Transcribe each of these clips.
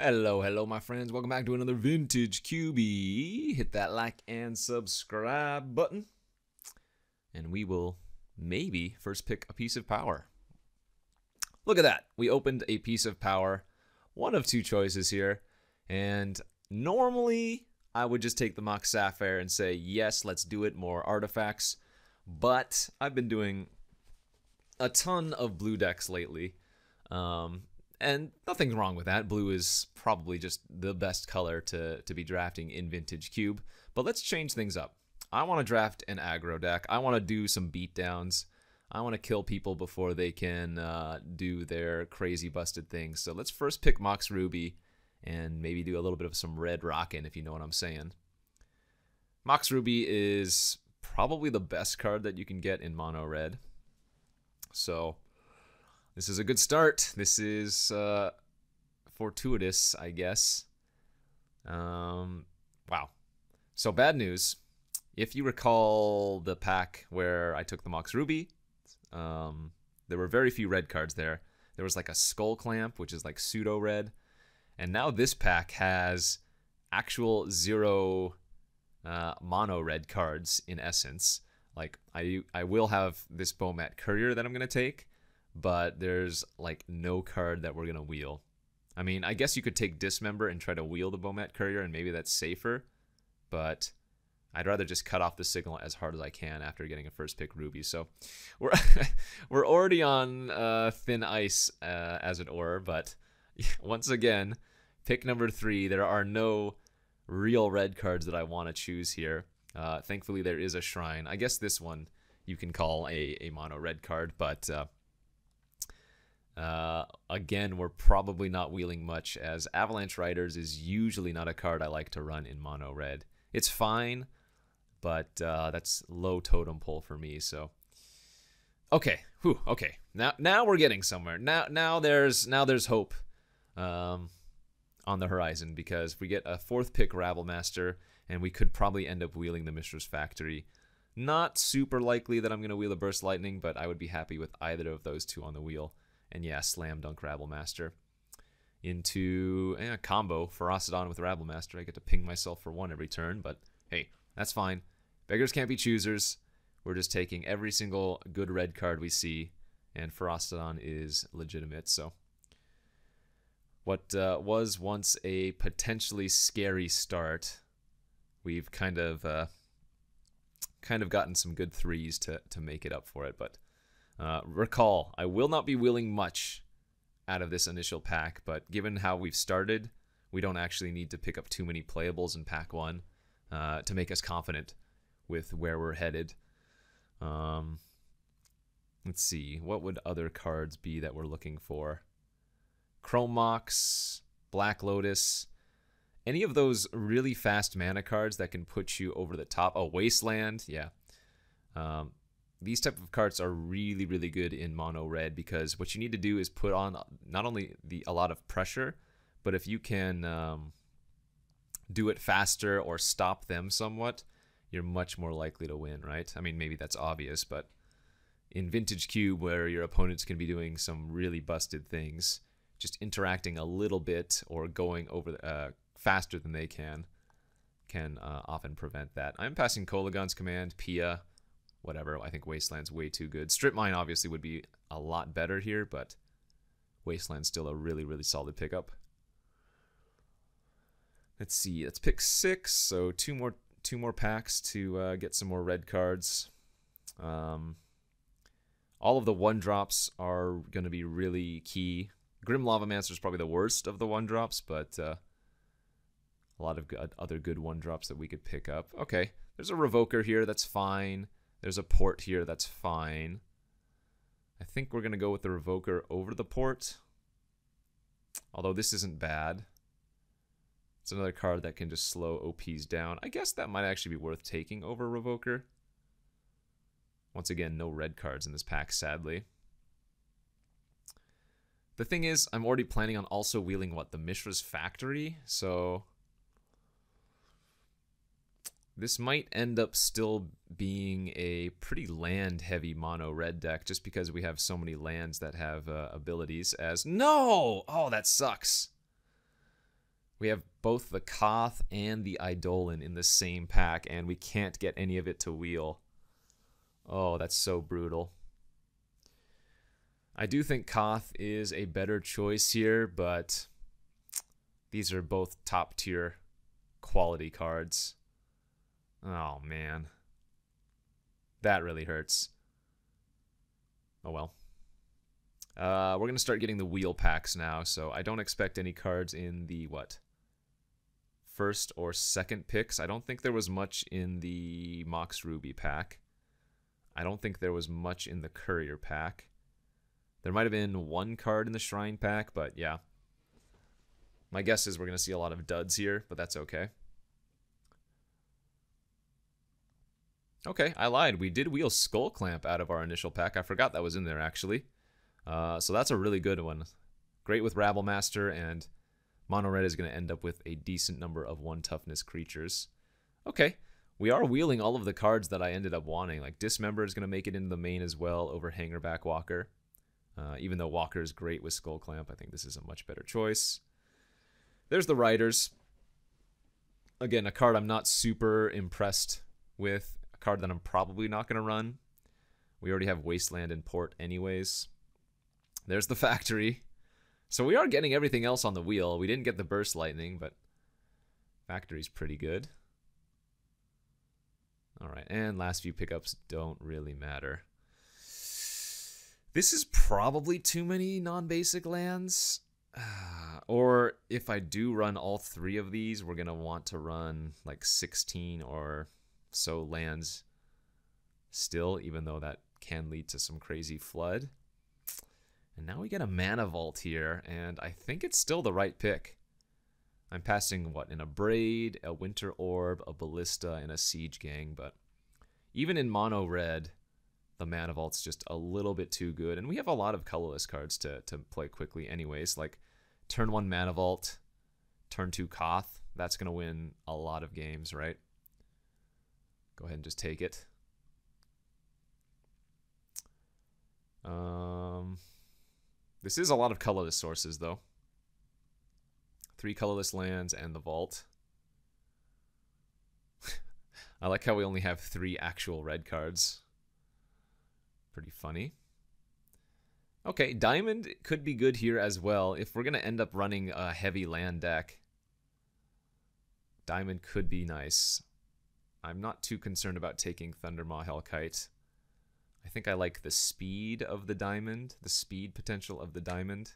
Hello, my friends. Welcome back to another Vintage QB. Hit that like and subscribe button, and we will maybe first pick a piece of power. Look at that. We opened a piece of power. One of two choices here, and normally I would just take the Mox Sapphire and say, yes, let's do it, more artifacts, but I've been doing a ton of blue decks lately. And nothing's wrong with that. Blue is probably just the best color to be drafting in Vintage Cube. But let's change things up. I want to draft an aggro deck. I want to do some beatdowns. I want to kill people before they can do their crazy busted things. So let's first pick Mox Ruby and maybe do a little bit of some red rockin', if you know what I'm saying. Mox Ruby is probably the best card that you can get in mono red. So this is a good start. This is fortuitous, I guess. Wow. So bad news. If you recall the pack where I took the Mox Ruby, there were very few red cards there. There was like a Skull Clamp, which is like pseudo red. And now this pack has actual zero mono red cards in essence. Like I will have this Bomat Courier that I'm going to take, but there's like no card that we're going to wheel. I mean, I guess you could take Dismember and try to wheel the Bomat Courier, and maybe that's safer, but I'd rather just cut off the signal as hard as I can after getting a first pick Ruby. So we're we're already on thin ice, as it were, but once again, pick number 3. There are no real red cards that I want to choose here. Thankfully, there is a Shrine. I guess this one you can call a mono red card, but again, we're probably not wheeling much, as Avalanche Riders is usually not a card I like to run in mono red. It's fine, but that's low totem pole for me. So okay, okay. Now we're getting somewhere. Now there's hope on the horizon, because if we get a 4th pick Rabblemaster, and we could probably end up wheeling the Mishra's Factory. Not super likely that I'm going to wheel a Burst Lightning, but I would be happy with either of those two on the wheel. And yeah, Slam Dunk Rabblemaster. Into a combo, Ferocidon with Rabblemaster. I get to ping myself for 1 every turn, but hey, that's fine. Beggars can't be choosers. We're just taking every single good red card we see, and Ferocidon is legitimate, so what was once a potentially scary start, we've kind of gotten some good 3s to make it up for it. But recall, I will not be wheeling much out of this initial pack, but given how we've started, we don't actually need to pick up too many playables in pack 1 to make us confident with where we're headed. Let's see, what would other cards be that we're looking for? Chrome Mox, Black Lotus, any of those really fast mana cards that can put you over the top. Oh, Wasteland, yeah. These type of cards are really, really good in mono red, because what you need to do is put on not only a lot of pressure, but if you can do it faster or stop them somewhat, you're much more likely to win, right? I mean, maybe that's obvious, but in Vintage Cube, where your opponents can be doing some really busted things, just interacting a little bit or going over faster than they can often prevent that. I'm passing Kolagon's Command, Pia, whatever. I think Wasteland's way too good. Strip Mine obviously would be a lot better here, but Wasteland's still a really, really solid pickup. Let's see. Let's pick 6, so two more packs to get some more red cards. All of the 1-drops are going to be really key. Grim Lavamancer is probably the worst of the 1-drops, but a lot of other good 1-drops that we could pick up. Okay, there's a Revoker here, that's fine. There's a Port here, that's fine. I think we're going to go with the Revoker over the Port, although this isn't bad. It's another card that can just slow OPs down. I guess that might actually be worth taking over Revoker. Once again, no red cards in this pack, sadly. The thing is, I'm already planning on also wheeling, what, the Mishra's Factory? So this might end up still being a pretty land-heavy mono red deck, just because we have so many lands that have abilities as... No! Oh, that sucks. We have both the Koth and the Eidolon in the same pack, and we can't get any of it to wheel. Oh, that's so brutal. I do think Koth is a better choice here, but these are both top tier quality cards. Oh, man. That really hurts. Oh, well. We're going to start getting the wheel packs now, so I don't expect any cards in the, first or second picks. I don't think there was much in the Mox Ruby pack. I don't think there was much in the Courier pack. There might have been one card in the Shrine pack, but yeah. My guess is we're going to see a lot of duds here, but that's okay. Okay, I lied. We did wheel Skull Clamp out of our initial pack. I forgot that was in there, actually. So that's a really good one. Great with Rabble Master, and Mono Red is going to end up with a decent number of 1 toughness creatures. Okay, we are wheeling all of the cards that I ended up wanting. Like Dismember is going to make it into the main as well over Hangerback Walker. Even though Walker is great with Skull Clamp, I think this is a much better choice. There's the Riders. Again, a card I'm not super impressed with. A card that I'm probably not going to run. We already have Wasteland and Port anyways. There's the Factory. So we are getting everything else on the wheel. We didn't get the Burst Lightning, but Factory's pretty good. Alright, and last few pickups don't really matter. This is probably too many non-basic lands. Or if I do run all 3 of these, we're going to want to run like 16 or so lands still, even though that can lead to some crazy flood. And now we get a Mana Vault here, and I think it's still the right pick. I'm passing, an Abrade, a Winter Orb, a Ballista, and a Siege Gang, but even in Mono Red, the Mana Vault's just a little bit too good, and we have a lot of colorless cards to play quickly anyways, like turn 1 Mana Vault, turn 2 Koth. That's going to win a lot of games, right? Go ahead and just take it. This is a lot of colorless sources, though. 3 colorless lands and the Vault. I like how we only have 3 actual red cards. Pretty funny. Okay, Diamond could be good here as well. If we're going to end up running a heavy land deck, Diamond could be nice. I'm not too concerned about taking Thundermaw Hellkite. I think I like the speed of the Diamond, the speed potential of the Diamond.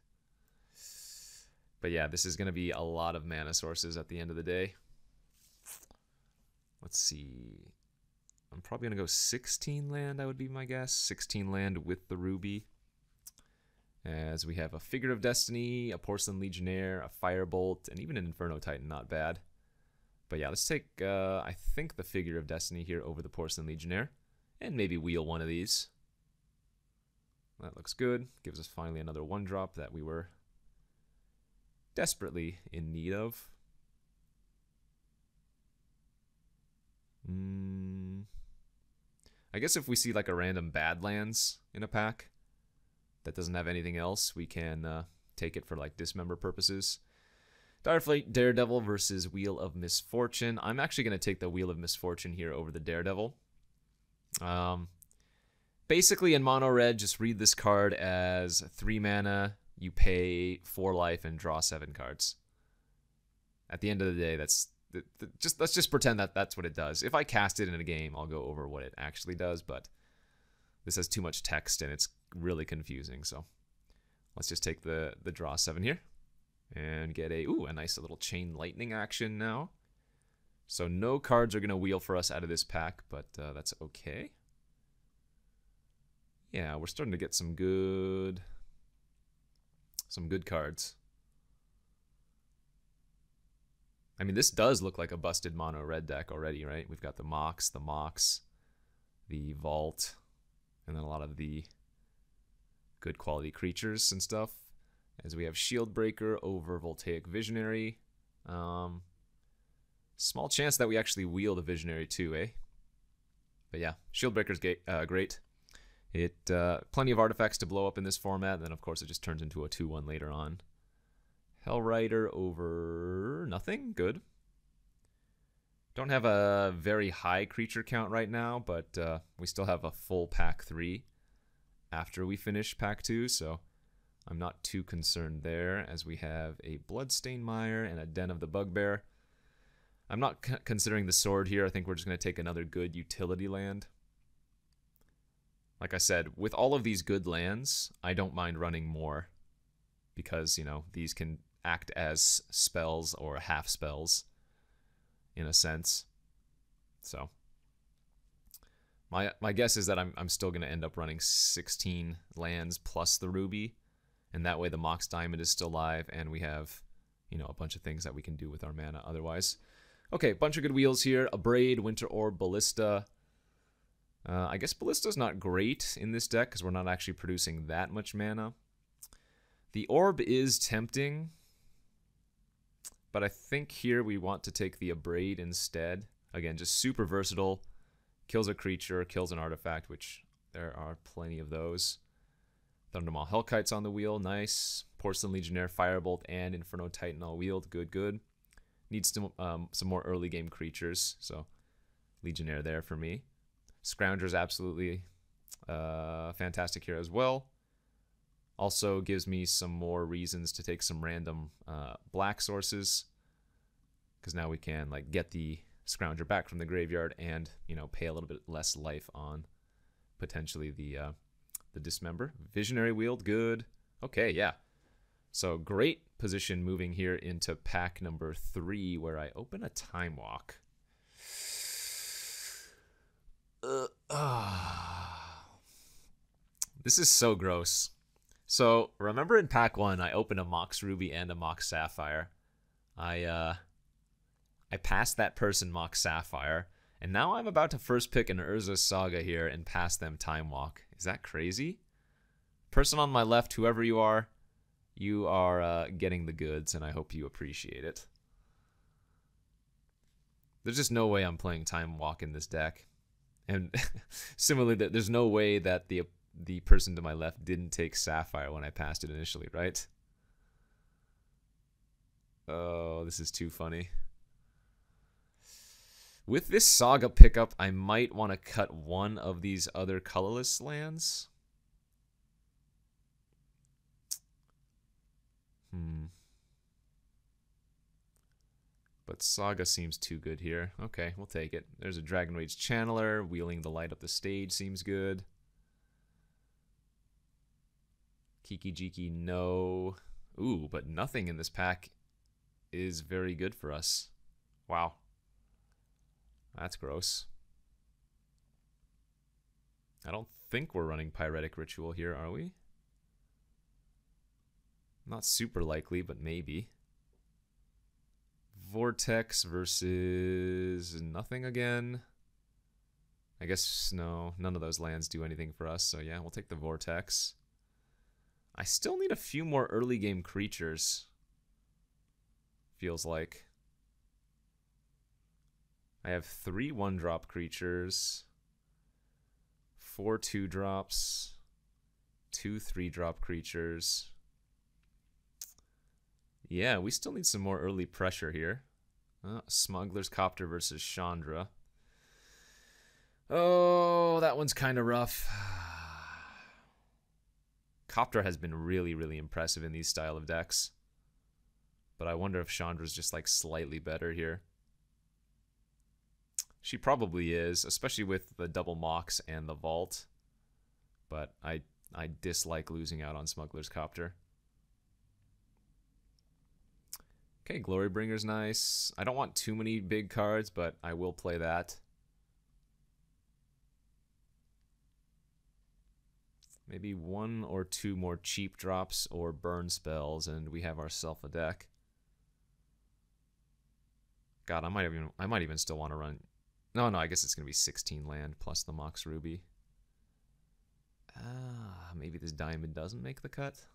But yeah, this is going to be a lot of mana sources at the end of the day. Let's see. I'm probably going to go 16 land, I would be my guess. 16 land with the Ruby. As we have a Figure of Destiny, a Porcelain Legionnaire, a Firebolt, and even an Inferno Titan, not bad. But yeah, let's take, I think, the Figure of Destiny here over the Porcelain Legionnaire. And maybe wheel one of these. That looks good. Gives us finally another 1-drop that we were desperately in need of. I guess if we see like a random Badlands in a pack that doesn't have anything else, we can take it for like dismember purposes. Direflate Daredevil versus Wheel of Misfortune. I'm actually going to take the Wheel of Misfortune here over the Daredevil. Basically in Mono Red, just read this card as 3 mana, you pay 4 life and draw 7 cards. At the end of the day, let's just pretend that that's what it does. If I cast it in a game, I'll go over what it actually does, but this has too much text and it's really confusing, so let's just take the draw 7 here and get a nice little Chain Lightning action now. So no cards are going to wheel for us out of this pack, but that's okay. Yeah, we're starting to get some good cards. I mean, this does look like a busted mono red deck already, right? We've got the Mox, the Vault, and then a lot of the good quality creatures and stuff. As we have Shield Breaker over Voltaic Visionary. Small chance that we actually wheel the Visionary too, eh? But yeah, Shield Breaker's great. Plenty of artifacts to blow up in this format, and then of course it just turns into a 2-1 later on. Hellrider over nothing. Good. Don't have a very high creature count right now, but we still have a full pack 3 after we finish pack 2, so I'm not too concerned there, as we have a Bloodstained Mire and a Den of the Bugbear. I'm not considering the sword here. I think we're just going to take another good utility land. Like I said, with all of these good lands, I don't mind running more because, you know, these can act as spells or half spells in a sense. So my guess is that I'm still going to end up running 16 lands plus the ruby, and that way the Mox Diamond is still live, and we have, you know, a bunch of things that we can do with our mana otherwise. Okay, bunch of good wheels here. A Braid, Winter Orb, Ballista. I guess Ballista's not great in this deck because we're not actually producing that much mana. The Orb is tempting, but I think here we want to take the Abrade instead. Again, just super versatile. Kills a creature, kills an artifact, which there are plenty of those. Thundermaw Hellkite's on the wheel, nice. Porcelain Legionnaire, Firebolt, and Inferno Titan all wheeled, good, good. Needs some more early game creatures, so Legionnaire there for me. Scrounger's absolutely fantastic here as well. Also gives me some more reasons to take some random black sources, because now we can like get the Scrounger back from the graveyard and, you know, pay a little bit less life on potentially the Dismember. Visionary Wield, good. Okay, yeah. So great position moving here into pack number 3, where I open a Time Walk. This is so gross. So remember in pack 1, I opened a Mox Ruby and a Mox Sapphire. I passed that person Mox Sapphire, and now I'm about to first pick an Urza Saga here and pass them Time Walk. Is that crazy? Person on my left, whoever you are getting the goods, and I hope you appreciate it. There's just no way I'm playing Time Walk in this deck. And similarly, there's no way that the person to my left didn't take Sapphire when I passed it initially, right? Oh, this is too funny. With this Saga pickup, I might want to cut one of these other colorless lands. But Saga seems too good here. Okay, we'll take it. There's a Dragon Rage Channeler. Wheeling the light up the stage seems good. Kiki Jiki, no. Ooh, but nothing in this pack is very good for us. Wow. That's gross. I don't think we're running Pyretic Ritual here, are we? Not super likely, but maybe. Vortex versus nothing again. I guess no, none of those lands do anything for us, so yeah, we'll take the Vortex. I still need a few more early game creatures, feels like. I have 3 1-drop creatures, 4 2-drops, 2 3-drop creatures. Yeah, we still need some more early pressure here. Smuggler's Copter versus Chandra. Oh, that one's kind of rough. Copter has been really, really impressive in these style of decks. But I wonder if Chandra's just like slightly better here. She probably is, especially with the double Mox and the Vault. But I dislike losing out on Smuggler's Copter. Okay, Glorybringer's nice. I don't want too many big cards, but I will play that. Maybe 1 or 2 more cheap drops or burn spells, and we have ourselves a deck. God, I might even still want to run. No, I guess it's gonna be 16 land plus the Mox Ruby. Maybe this diamond doesn't make the cut,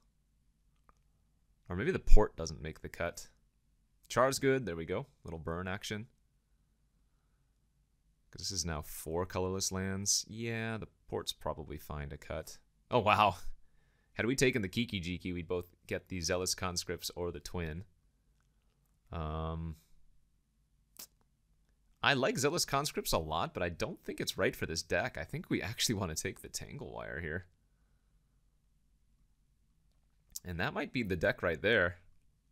or maybe the port doesn't make the cut. Char's good. There we go. Little burn action. Because this is now 4 colorless lands. Yeah, the port's probably fine to cut. Oh, wow. Had we taken the Kiki Jiki, we'd both get the Zealous Conscripts or the Twin. I like Zealous Conscripts a lot, but I don't think it's right for this deck. I think we actually want to take the Tangle Wire here. And that might be the deck right there.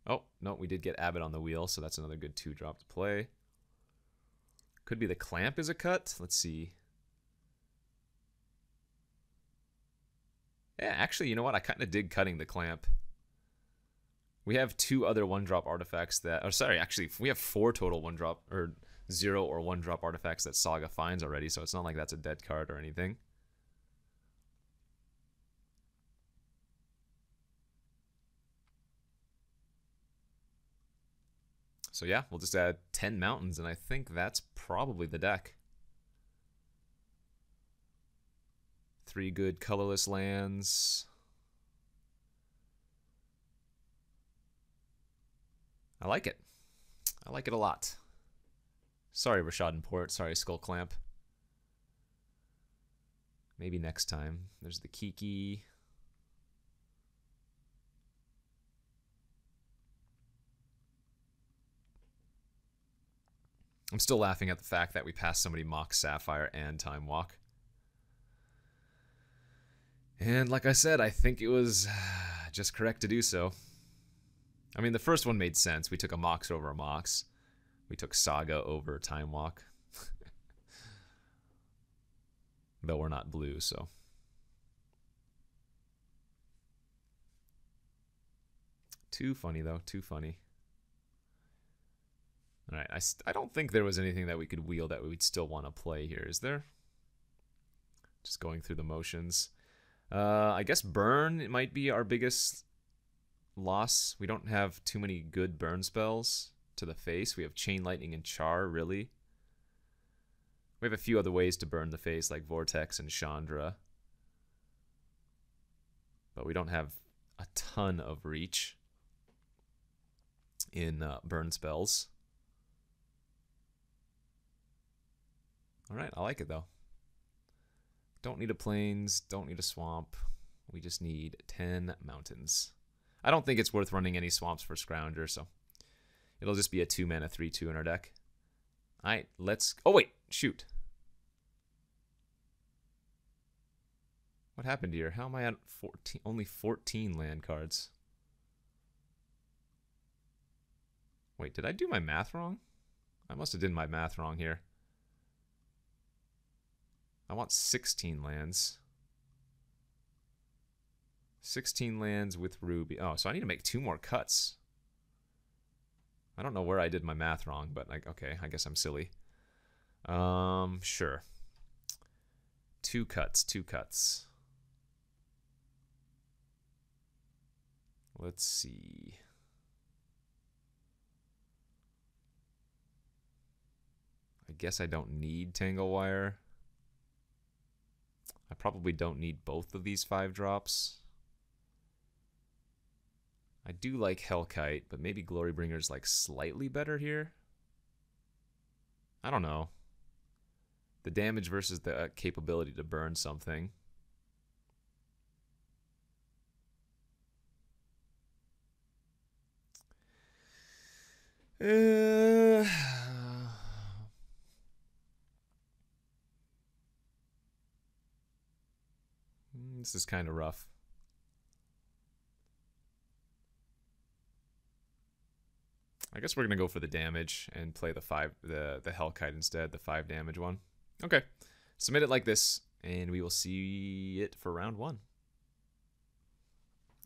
Oh, no, we did get Abbott on the wheel, so that's another good 2-drop to play. Could be the Clamp is a cut. Let's see. Yeah, actually, you know what? I kind of dig cutting the Clamp. We have 2 other 1-drop artifacts that... Oh, sorry, actually, we have 4 total 1-drop, or 0 or 1-drop artifacts that Saga finds already, so it's not like that's a dead card or anything. So yeah, we'll just add 10 mountains, and I think that's probably the deck. 3 good colorless lands. I like it. I like it a lot. Sorry, Rashad and Port. Sorry, Skull Clamp. Maybe next time. There's the Kiki. I'm still laughing at the fact that we passed somebody Mox Sapphire and Time Walk. And like I said, I think it was just correct to do so. I mean, the first one made sense. We took a Mox over a Mox. We took Saga over Time Walk. Though we're not blue, so. Too funny, though. Too funny. All right, I don't think there was anything that we could wheel that we'd still want to play here, is there? Just going through the motions. I guess burn it might be our biggest loss. We don't have too many good burn spells to the face. We have Chain Lightning and Char, really. We have a few other ways to burn the face, like Vortex and Chandra. But we don't have a ton of reach in burn spells. Alright, I like it though. Don't need a plains, don't need a swamp. We just need 10 mountains. I don't think it's worth running any swamps for Scrounger, so it'll just be a 2-mana 3/2 in our deck. Alright, let's... Oh wait, shoot. What happened here? How am I at 14? Only 14 land cards. Wait, did I do my math wrong? I must have done my math wrong here. I want 16 lands. 16 lands with Ruby. Oh, so I need to make 2 more cuts. I don't know where I did my math wrong, but like, okay, I guess I'm silly. Sure. 2 cuts, 2 cuts. Let's see. I guess I don't need Tangle Wire. I probably don't need both of these 5-drops. I do like Hellkite, but maybe Glorybringer's like slightly better here. I don't know. The damage versus the capability to burn something. This is kind of rough. I guess we're gonna go for the damage and play the Hellkite instead, the 5 damage one. Okay, submit it like this, and we will see it for round 1.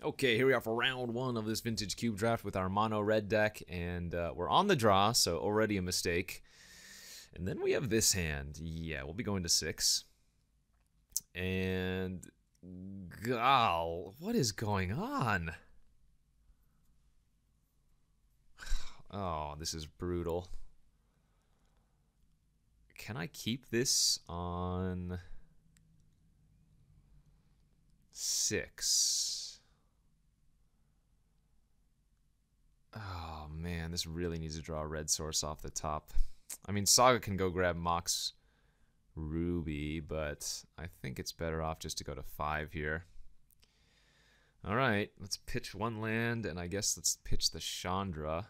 Okay, here we are for round 1 of this Vintage Cube Draft with our mono red deck, and we're on the draw, so already a mistake. And then we have this hand. Yeah, we'll be going to 6. And God, what is going on? Oh, this is brutal. Can I keep this on 6? Oh man, this really needs to draw a red source off the top. I mean, Saga can go grab Mox Ruby, but I think it's better off just to go to 5 here. All right, let's pitch one land, and I guess let's pitch the Chandra.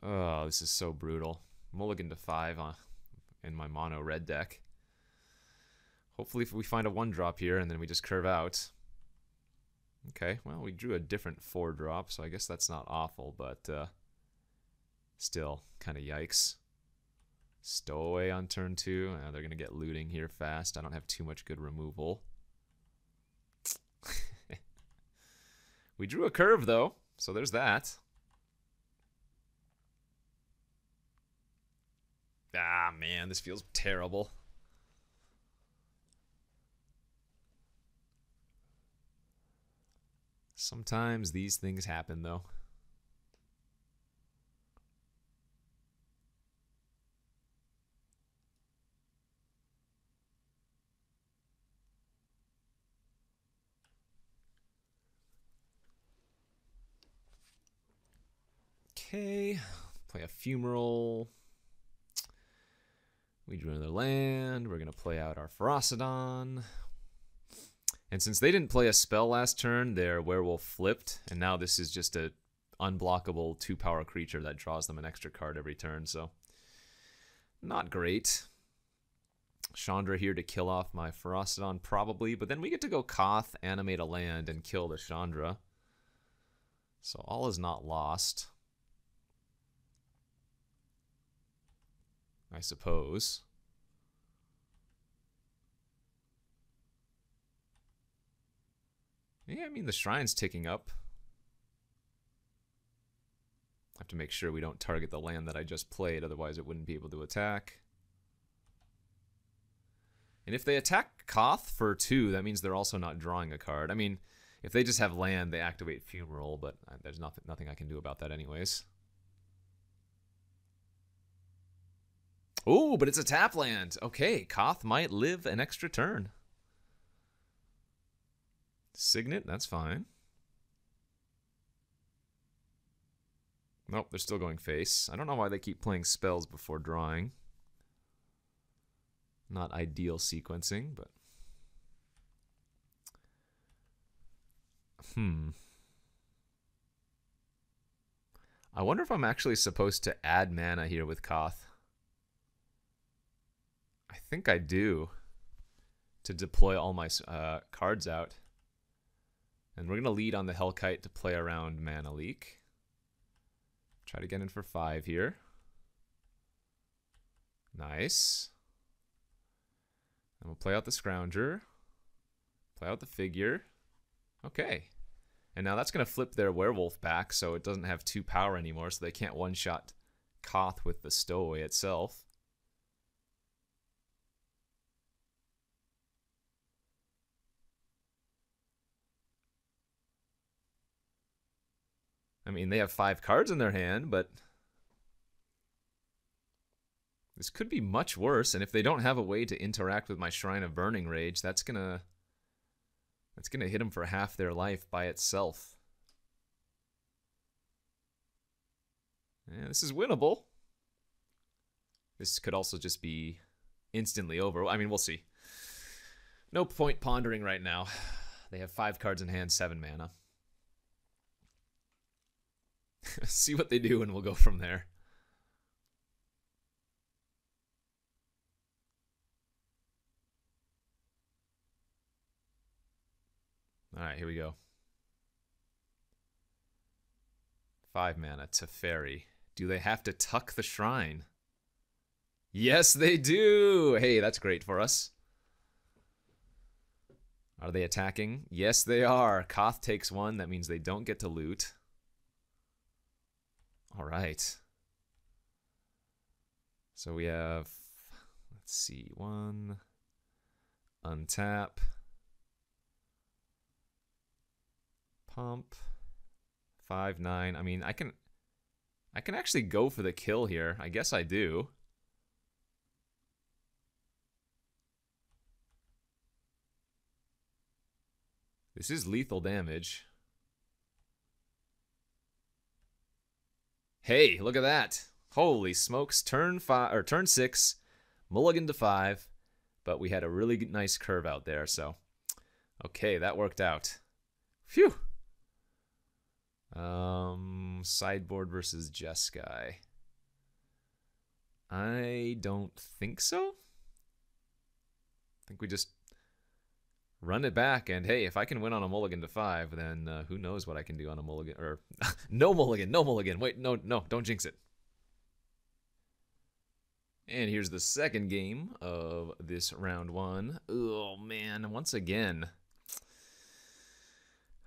Oh, this is so brutal. Mulligan to 5 in my mono red deck. Hopefully if we find a 1-drop here, and then we just curve out. Okay, well, we drew a different 4-drop, so I guess that's not awful, but still kind of yikes. Stowaway on turn 2. They're going to get looting here fast. I don't have too much good removal. We drew a curve, though, so there's that. Ah, man, this feels terrible. Sometimes these things happen, though. Okay, play a Fumarole. We drew another land. We're going to play out our Ferocidon. And since they didn't play a spell last turn, their Werewolf flipped. And now this is just a unblockable 2-power creature that draws them an extra card every turn. So, not great. Chandra here to kill off my Ferocidon, probably. But then we get to go Koth, animate a land, and kill the Chandra. So all is not lost, I suppose. Yeah, I mean, the Shrine's ticking up. I have to make sure we don't target the land that I just played, otherwise it wouldn't be able to attack. And if they attack Koth for 2, that means they're also not drawing a card. I mean, if they just have land, they activate Fumarole, but there's nothing I can do about that anyways. Oh, but it's a tap land. Okay, Koth might live an extra turn. Signet, that's fine. Nope, they're still going face. I don't know why they keep playing spells before drawing. Not ideal sequencing, but... I wonder if I'm actually supposed to add mana here with Koth. I think I do, to deploy all my cards out. And we're going to lead on the Hellkite to play around Mana Leak. Try to get in for 5 here. Nice. And we'll play out the Scrounger. Play out the Figure. Okay. And now that's going to flip their Werewolf back, so it doesn't have 2 power anymore, so they can't one-shot Koth with the Stowaway itself. I mean, they have 5 cards in their hand, but this could be much worse. And if they don't have a way to interact with my Shrine of Burning Rage, that's gonna hit them for half their life by itself. Yeah, this is winnable. This could also just be instantly over. I mean, we'll see. No point pondering right now. They have 5 cards in hand, 7 mana. See what they do, and we'll go from there. All right, here we go. 5 mana, Teferi. Do they have to tuck the Shrine? Yes, they do! Hey, that's great for us. Are they attacking? Yes, they are. Koth takes 1. That means they don't get to loot. All right. So we have, let's see, 1, untap, pump, 5, 9. I mean, I can actually go for the kill here. I guess I do. This is lethal damage. Hey, look at that. Holy smokes. Turn 6, mulligan to 5, but we had a really nice curve out there, so Okay, that worked out. Phew. Sideboard versus Jeskai. I don't think so. I think we just run it back, and hey, if I can win on a mulligan to 5, then who knows what I can do on a mulligan, or no mulligan, no mulligan. Wait, no, don't jinx it. And here's the second game of this round 1. Oh man, once again,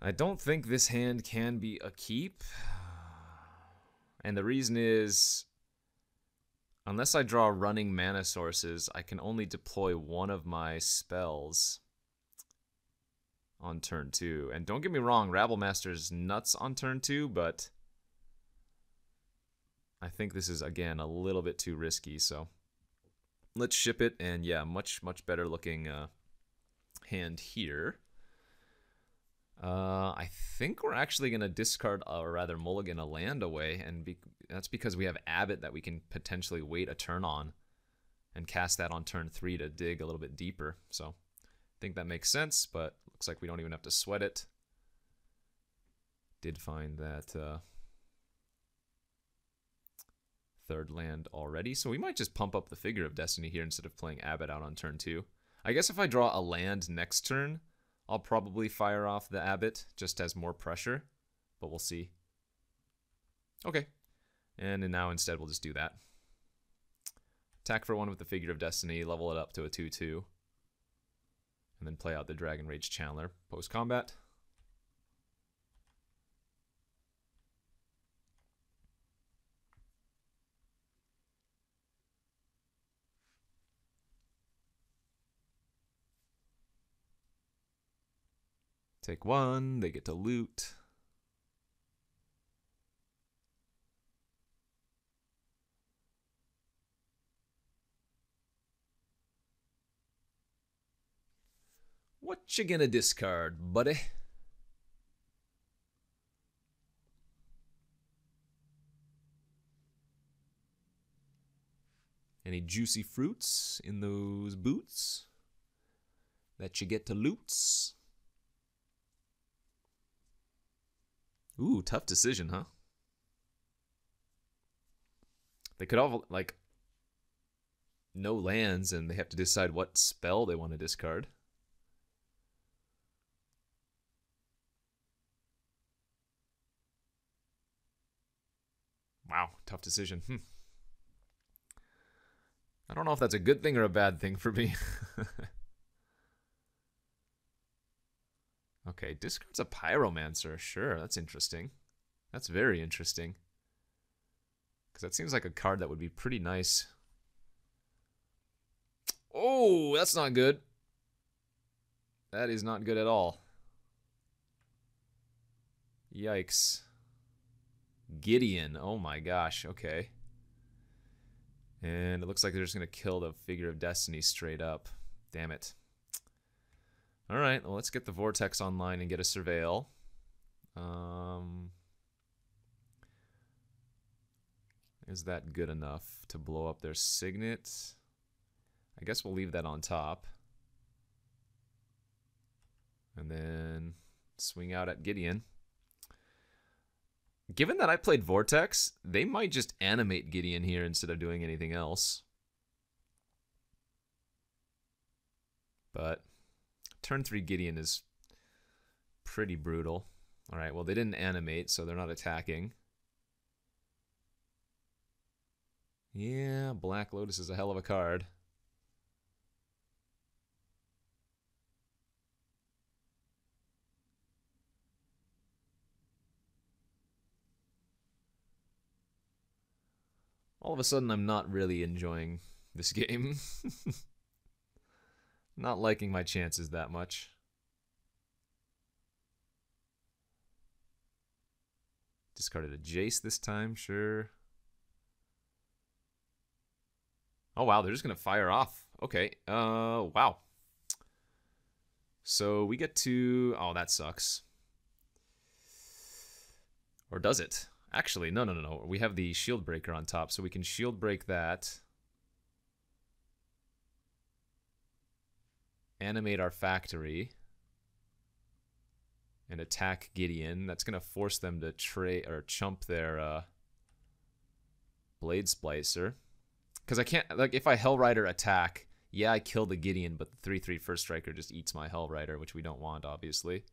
I don't think this hand can be a keep. And the reason is, unless I draw running mana sources, I can only deploy one of my spells on turn 2. And don't get me wrong, Rabblemaster's nuts on turn 2, but I think this is, again, a little bit too risky, so let's ship it. And yeah, much better looking hand here. I think we're actually going to discard, or rather mulligan a land away, and that's because we have Abbot that we can potentially wait a turn on and cast that on turn 3 to dig a little bit deeper. So I think that makes sense, but looks like we don't even have to sweat it. Did find that third land already, so we might just pump up the Figure of Destiny here instead of playing Abbot out on turn 2. I guess if I draw a land next turn, I'll probably fire off the Abbot just as more pressure, but we'll see. Okay, and then now instead we'll just do that. Attack for 1 with the Figure of Destiny, level it up to a 2/2, and then play out the Dragon Rage Channeler post-combat. Take 1, they get to loot. What you gonna discard, buddy? Any juicy fruits in those boots that you get to loot? Ooh, tough decision, huh? They could all, like, no lands, and they have to decide what spell they want to discard. Wow, tough decision. I don't know if that's a good thing or a bad thing for me. Okay, discards a Pyromancer. Sure, that's interesting. That's very interesting. Because that seems like a card that would be pretty nice. Oh, that's not good. That is not good at all. Yikes. Gideon. Oh my gosh, okay. And it looks like they're just going to kill the Figure of Destiny straight up. Damn it. Alright, well, let's get the Vortex online and get a Surveil. Is that good enough to blow up their Signet? I guess we'll leave that on top. And then swing out at Gideon. Given that I played Vortex, they might just animate Gideon here instead of doing anything else. But turn 3 Gideon is pretty brutal. Alright, well, they didn't animate, so they're not attacking. Yeah, Black Lotus is a hell of a card. All of a sudden, I'm not really enjoying this game. Not liking my chances that much. Discarded a Jace this time, sure. Oh wow, they're just gonna fire off. Okay, wow. So we get to, oh, that sucks. Or does it? Actually, no. We have the Shield Breaker on top, so we can Shield Break that. Animate our factory. and attack Gideon. That's going to force them to trade or chump their Blade Splicer. Because I can't, like, if I Hellrider attack, yeah, I kill the Gideon, but the 3/3 First Striker just eats my Hellrider, which we don't want, obviously.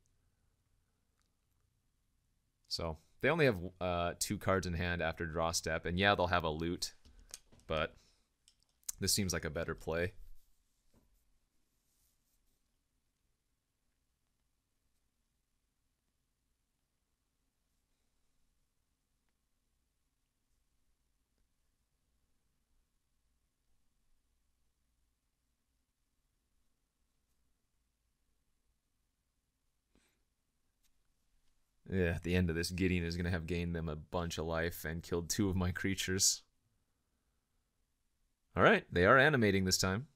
So they only have 2 cards in hand after draw step, and yeah, they'll have a loot, but this seems like a better play. Yeah, at the end of this, Gideon is going to have gained them a bunch of life and killed 2 of my creatures. Alright, they are animating this time.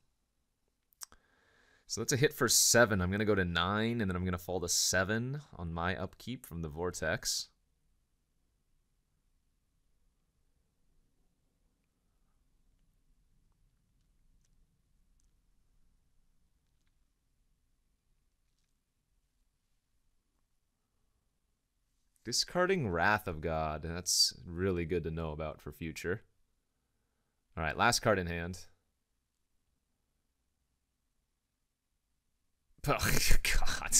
So that's a hit for 7. I'm going to go to 9, and then I'm going to fall to 7 on my upkeep from the Vortex. Discarding Wrath of God. That's really good to know about for future. Alright, last card in hand. Oh, God.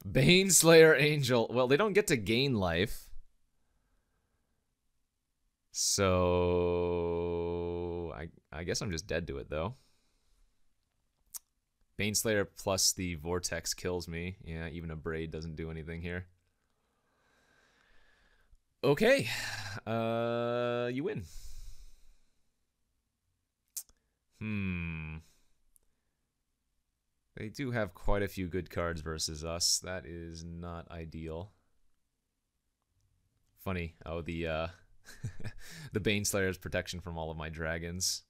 Baneslayer Angel. Well, they don't get to gain life. So I guess I'm just dead to it, though. Baneslayer plus the Vortex kills me. Yeah, even a Braid doesn't do anything here. Okay, you win. They do have quite a few good cards versus us. That is not ideal. Funny. Oh, the the Baneslayer's protection from all of my dragons.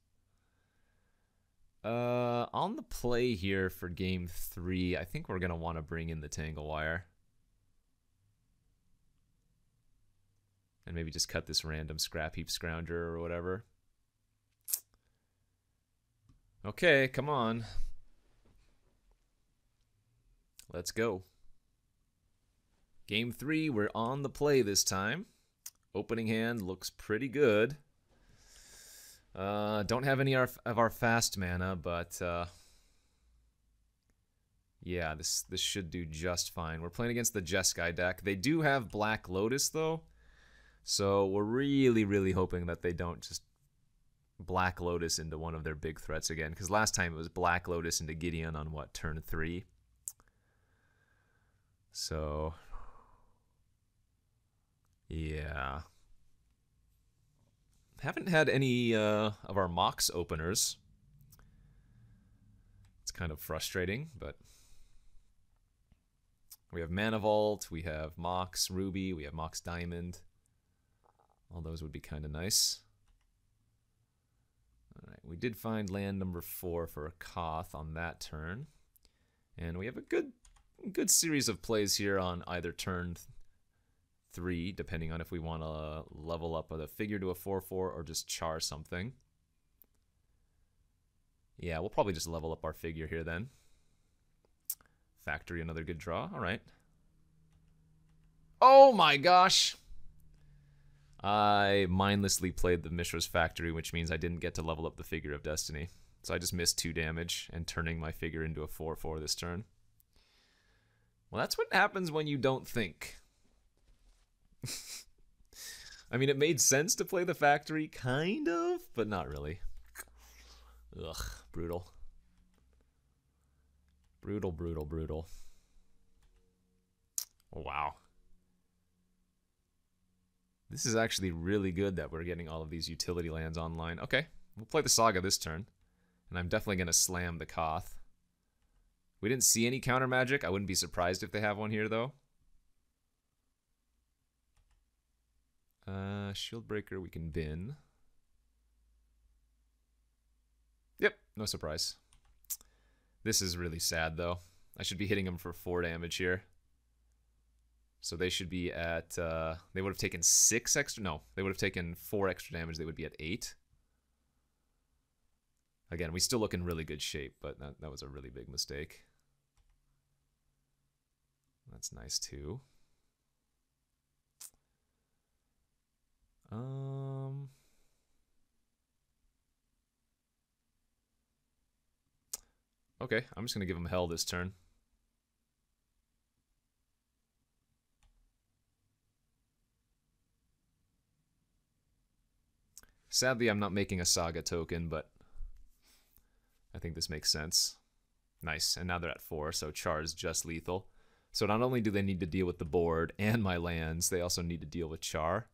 On the play here for game 3, I think we're gonna want to bring in the Tangle Wire. And maybe just cut this random Scrap Heap Scrounger or whatever. Okay, come on. Let's go. Game 3, we're on the play this time. Opening hand looks pretty good. Don't have any of our fast mana, but yeah, this should do just fine. We're playing against the Jeskai deck. They do have Black Lotus, though. So we're really, really hoping that they don't just Black Lotus into one of their big threats again. Because last time it was Black Lotus into Gideon on, what, turn 3? So, yeah. Haven't had any of our Mox openers. It's kind of frustrating, but we have Mana Vault, we have Mox Ruby, we have Mox Diamond. All those would be kind of nice. All right, we did find land number 4 for a Koth on that turn. And we have a good series of plays here on either turn 3, depending on if we want to level up a figure to a 4/4 or just char something. Yeah, we'll probably just level up our figure here then. Factory, another good draw. All right. Oh my gosh! I mindlessly played the Mishra's Factory, which means I didn't get to level up the Figure of Destiny. So I just missed 2 damage and turning my figure into a 4/4 this turn. Well, that's what happens when you don't think. I mean, it made sense to play the Factory, kind of, but not really. Ugh, brutal. Brutal, brutal, brutal. Oh, wow. This is actually really good that we're getting all of these utility lands online. Okay, we'll play the Saga this turn. And I'm definitely going to slam the Koth. We didn't see any counter magic. I wouldn't be surprised if they have one here, though. Shieldbreaker we can bin. Yep, no surprise. This is really sad, though. I should be hitting them for 4 damage here. So they should be at, they would have taken 6 extra, no, they would have taken 4 extra damage, they would be at 8. Again, we still look in really good shape, but that was a really big mistake. That's nice too. Okay, I'm just gonna give him hell this turn. Sadly, I'm not making a Saga token, but I think this makes sense. Nice, and now they're at 4, so Char is just lethal. So not only do they need to deal with the board and my lands, they also need to deal with Char.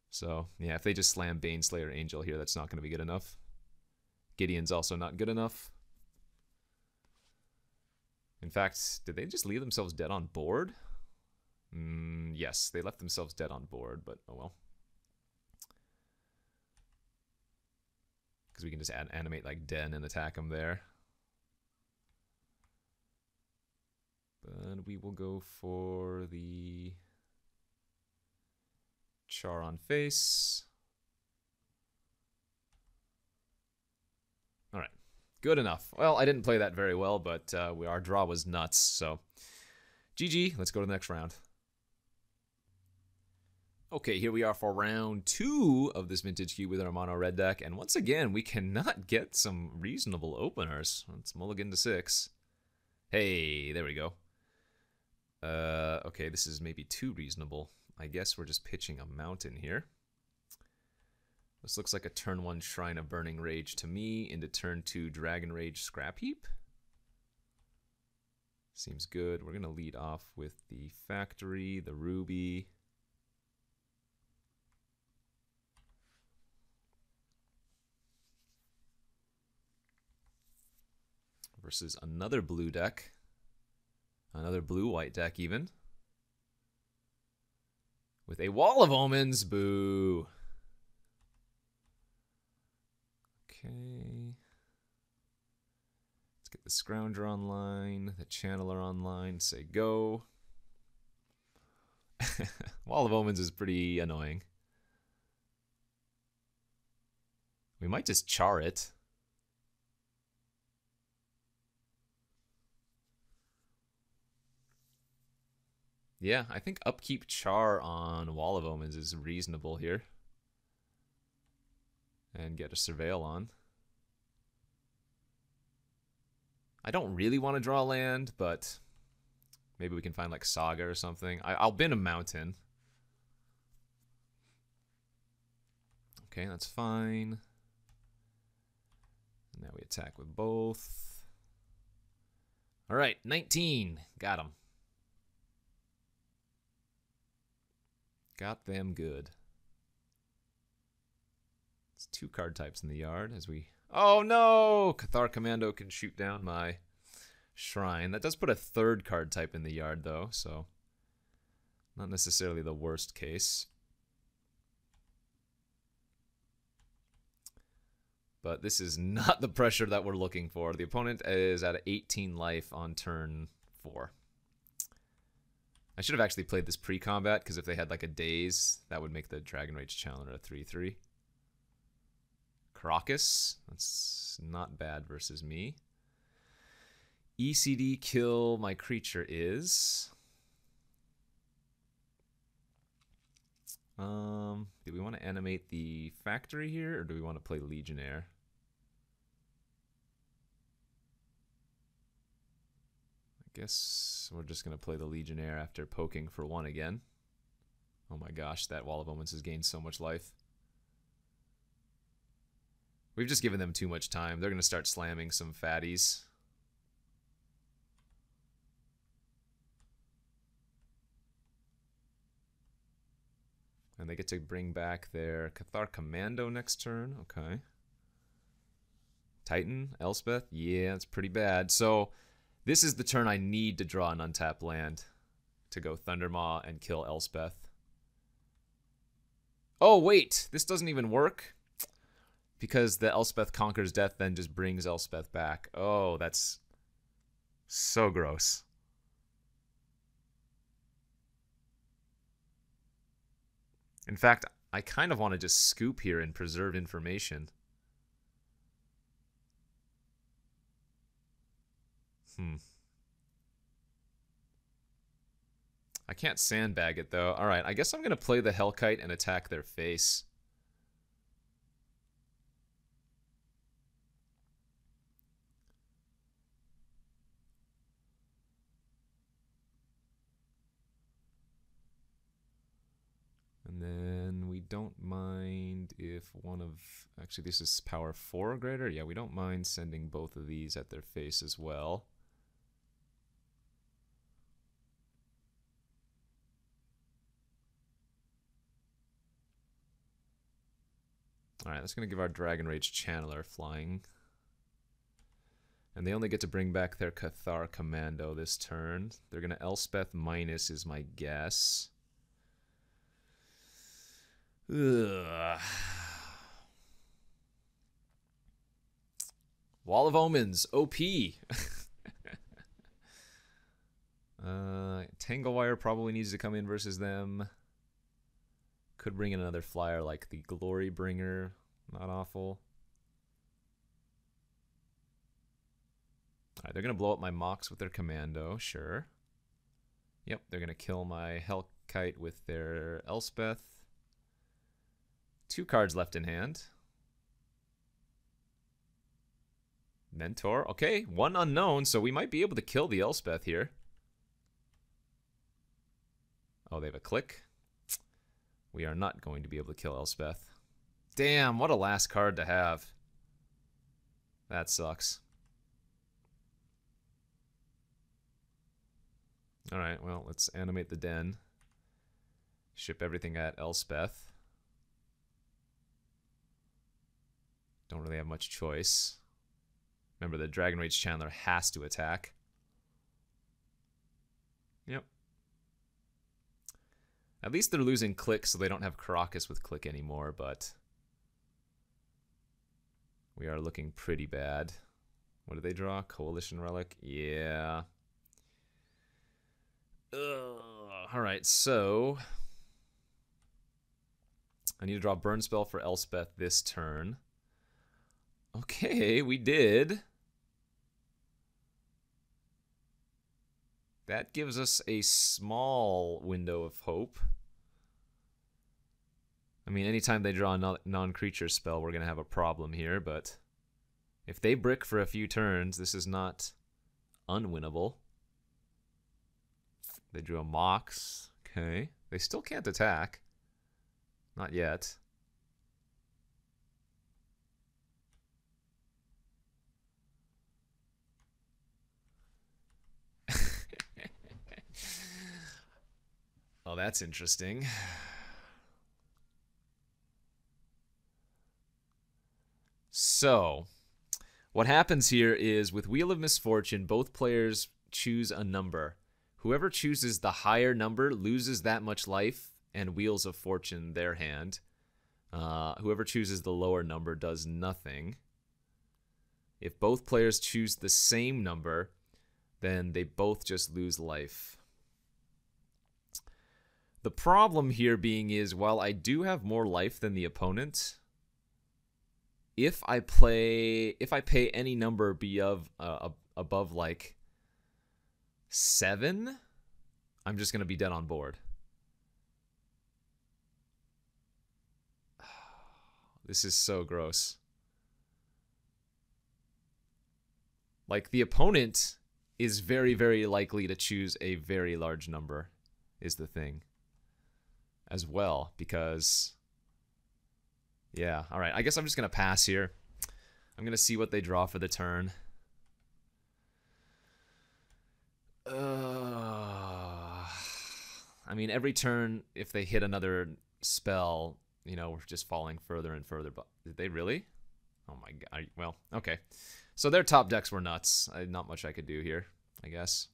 So, yeah, if they just slam Baneslayer Angel here, that's not going to be good enough. Gideon's also not good enough. In fact, did they just leave themselves dead on board? Yes, they left themselves dead on board, but oh well. Because we can just animate like Den and attack them there. But we will go for the Char on face. All right, good enough. Well, I didn't play that very well, but our draw was nuts, so GG. Let's go to the next round. Okay, here we are for round 2 of this Vintage Cube with our mono red deck, and once again, we cannot get some reasonable openers. Let's mulligan to 6. Hey, there we go. Okay, this is maybe too reasonable. I guess we're just pitching a mountain here. This looks like a turn 1 Shrine of Burning Rage to me, into turn 2 Dragon Rage Scrap Heap. Seems good. We're going to lead off with the Factory, the Ruby. Versus another blue deck. Another blue-white deck even. With a Wall of Omens. Boo. Okay. Let's get the Scrounger online. The Channeler online. Say go. Wall of Omens is pretty annoying. We might just char it. Yeah, I think upkeep Char on Wall of Omens is reasonable here. And get a Surveil on. I don't really want to draw land, but maybe we can find like Saga or something. I'll bin a mountain. Okay, that's fine. Now we attack with both. All right, 19. Got him. Got them good. It's 2 card types in the yard as we... Oh no! Cathar Commando can shoot down my Shrine. That does put a 3rd card type in the yard though, so not necessarily the worst case. But this is not the pressure that we're looking for. The opponent is at 18 life on turn 4. I should have actually played this pre-combat, because if they had like a daze, that would make the Dragon Rage Challenger a 3/3. Crocus, that's not bad versus me. ECD kill my creature is... do we want to animate the Factory here, or do we want to play Legionnaire? I guess we're just going to play the Legionnaire after poking for 1 again. Oh my gosh, that Wall of Omens has gained so much life. We've just given them too much time. They're going to start slamming some fatties. And they get to bring back their Cathar Commando next turn. Okay. Titan, Elspeth. Yeah, it's pretty bad. So this is the turn I need to draw an untapped land to go Thundermaw and kill Elspeth. Oh, wait. This doesn't even work. Because the Elspeth Conquers Death then just brings Elspeth back. Oh, that's so gross. In fact, I kind of want to just scoop here and preserve information. I can't sandbag it, though. All right, I guess I'm going to play the Hellkite and attack their face. And then we don't mind if one of... Actually, this is power 4 or greater. Yeah, we don't mind sending both of these at their face as well. Alright, that's going to give our Dragon Rage Channeler flying. And they only get to bring back their Cathar Commando this turn. They're going to Elspeth minus is my guess. Ugh. Wall of Omens, OP. Tanglewire probably needs to come in versus them. Could bring in another flyer like the Glory Bringer. Not awful. Alright, they're going to blow up my Mox with their Commando, sure. Yep, they're going to kill my Hellkite with their Elspeth. 2 cards left in hand. Mentor. Okay, 1 unknown, so we might be able to kill the Elspeth here. Oh, they have a click. We are not going to be able to kill Elspeth. Damn, what a last card to have. That sucks. Alright, well, let's animate the den. Ship everything at Elspeth. Don't really have much choice. Remember, the Dragon Rage Channeler has to attack. Yep. At least they're losing click, so they don't have Caracas with click anymore, but we are looking pretty bad. What did they draw? Coalition Relic? Yeah. Alright, so I need to draw Burn Spell for Elspeth this turn. Okay, we did. That gives us a small window of hope. I mean, anytime they draw a non-creature spell, we're going to have a problem here, but if they brick for a few turns, this is not unwinnable. They drew a Mox. Okay. They still can't attack. Not yet. Oh, that's interesting. So, what happens here is with Wheel of Misfortune, both players choose a number. Whoever chooses the higher number loses that much life and Wheels of Fortune their hand. Whoever chooses the lower number does nothing. If both players choose the same number, then they both just lose life. The problem here being is, while I do have more life than the opponent, if I pay any number above like 7, I'm just gonna be dead on board. This is so gross. Like, the opponent is very, very likely to choose a very large number, is the thing. As well, because... yeah, alright. I guess I'm just going to pass here. I'm going to see what they draw for the turn. I mean, every turn, if they hit another spell, you know, we're just falling further and further. But did they really? Oh my god. Well, okay. So their top decks were nuts. Not much I could do here, I guess.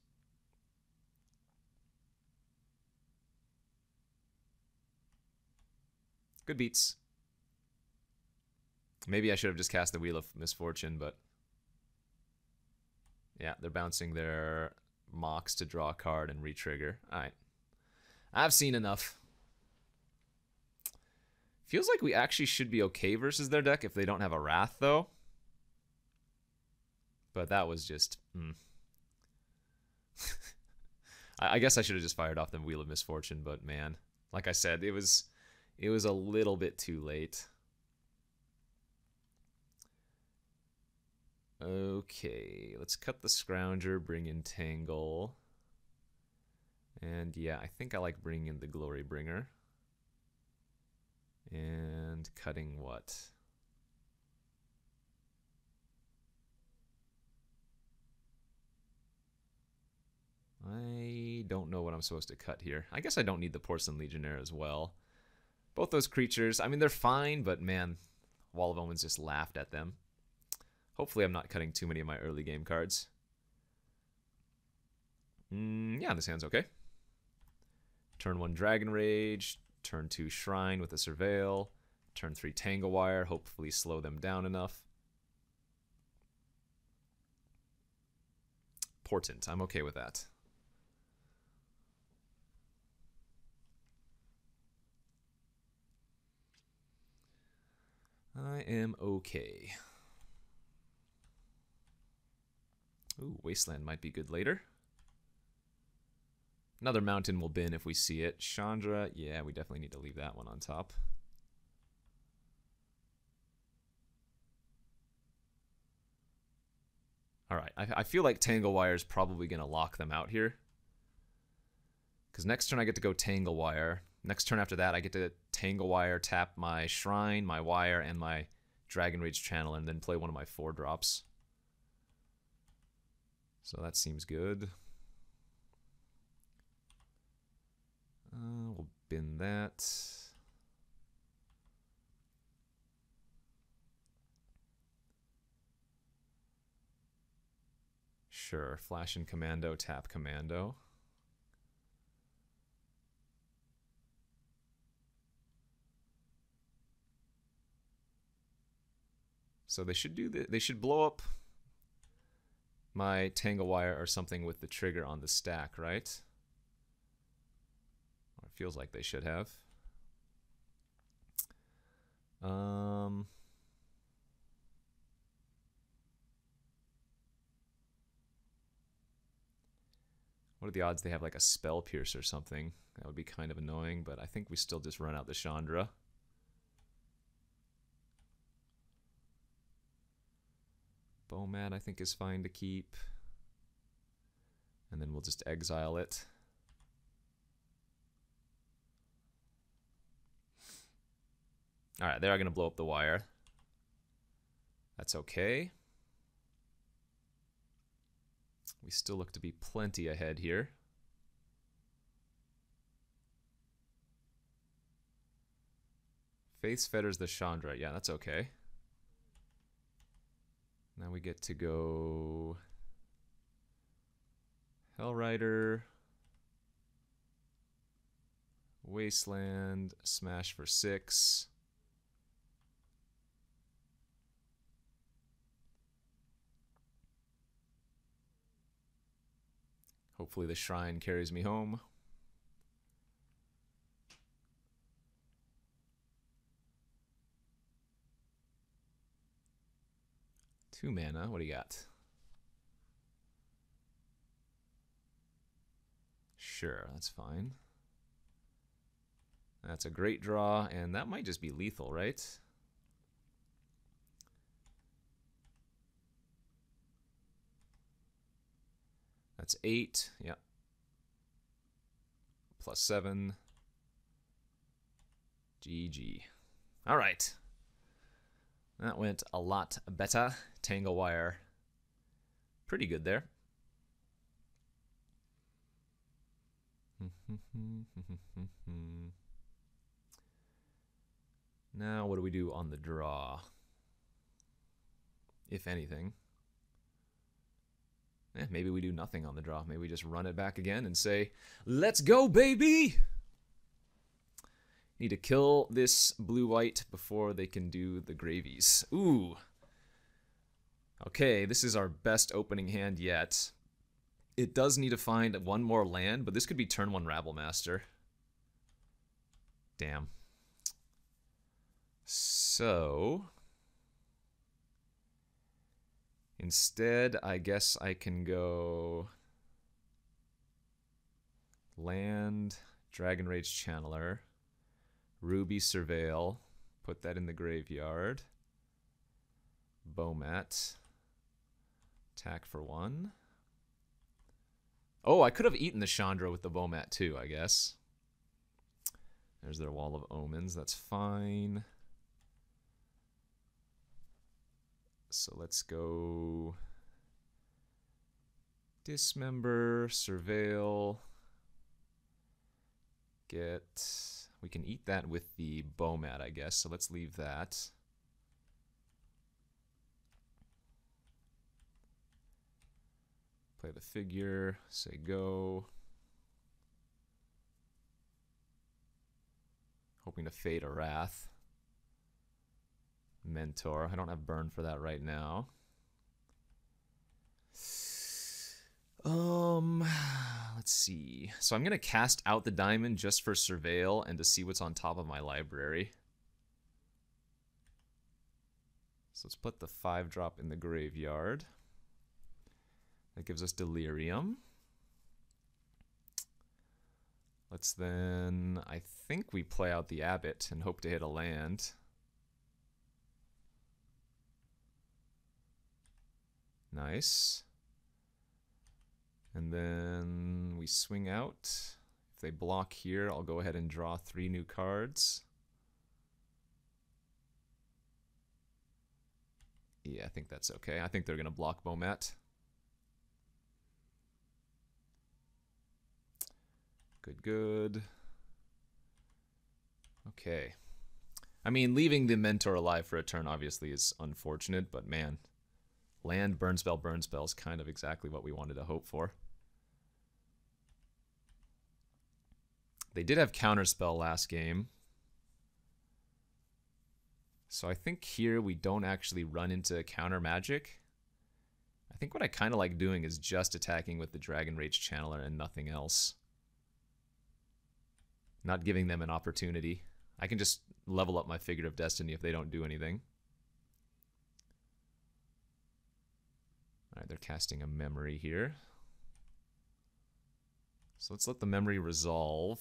Good beats. Maybe I should have just cast the Wheel of Misfortune, but... yeah, they're bouncing their Mox to draw a card and re-trigger. Alright. I've seen enough. Feels like we actually should be okay versus their deck if they don't have a Wrath, though. But that was just... I guess I should have just fired off the Wheel of Misfortune, but man, like I said, it was a little bit too late. Okay, let's cut the Scrounger, bring in Tangle. And yeah, I think I like bringing in the Glory Bringer. And cutting what? I don't know what I'm supposed to cut here. I guess I don't need the Porcelain Legionnaire as well. Both those creatures, I mean, they're fine, but man, Wall of Omens just laughed at them. Hopefully I'm not cutting too many of my early game cards. Yeah, this hand's okay. Turn 1 Dragon Rage, turn 2 Shrine with a Surveil, turn 3 Tangle Wire, hopefully slow them down enough. Portent, I'm okay with that. I am okay. Ooh, Wasteland might be good later. Another mountain will bin if we see it. Chandra, yeah, we definitely need to leave that one on top. Alright, I feel like Tangle Wire is probably going to lock them out here. Because next turn I get to go Tangle Wire. Next turn after that I get to Tangle Wire, tap my Shrine, my Wire, and my Dragon Rage Channel, and then play one of my 4-drops. So that seems good. We'll bin that. Sure, Flash and Commando, tap Commando. So they should do they should blow up my Tangle Wire or something with the trigger on the stack, right? Or it feels like they should have. What are the odds they have like a Spell Pierce or something? That would be kind of annoying, but I think we still just run out the Chandra. Bowmat I think is fine to keep. And then we'll just exile it. Alright, they're going to blow up the wire. That's okay. We still look to be plenty ahead here. Face fetters the Chandra. Yeah, that's okay. Now we get to go Hellrider, Wasteland, smash for 6. Hopefully the Shrine carries me home. Two mana, what do you got? Sure, that's fine. That's a great draw, and that might just be lethal, right? That's 8, yeah. Plus 7. GG. All right. That went a lot better. Tangle Wire. Pretty good there. Now, what do we do on the draw? If anything. Maybe we do nothing on the draw. Maybe we just run it back again and say, let's go, baby! Need to kill this blue-white before they can do the gravies. Ooh. Okay, this is our best opening hand yet. It does need to find one more land, but this could be turn 1 Rabblemaster. Damn. So instead, I guess I can go Land, Dragon Rage Channeler, Ruby Surveil, put that in the graveyard. Bomat, attack for 1. Oh, I could have eaten the Chandra with the Bomat too, I guess. There's their Wall of Omens, that's fine. So let's go Dismember, Surveil, we can eat that with the Bomat, I guess, so let's leave that. Play the figure, say go. Hoping to fade a Wrath. Mentor, I don't have burn for that right now. Let's see. So I'm going to cast out the diamond just for Surveil and to see what's on top of my library. So let's put the 5-drop in the graveyard. That gives us Delirium. Let's then, I think we play out the Abbot and hope to hit a land. Nice. And then we swing out. If they block here, I'll go ahead and draw 3 new cards. Yeah, I think that's okay. I think they're going to block Bomat. Good, good. Okay. I mean, leaving the Mentor alive for a turn obviously is unfortunate, but man, land, burn spell is kind of exactly what we wanted to hope for. They did have Counterspell last game. So I think here we don't actually run into counter magic. I think what I kind of like doing is just attacking with the Dragon Rage Channeler and nothing else. Not giving them an opportunity. I can just level up my Figure of Destiny if they don't do anything. Alright, they're casting a Memory here. So let's let the Memory resolve.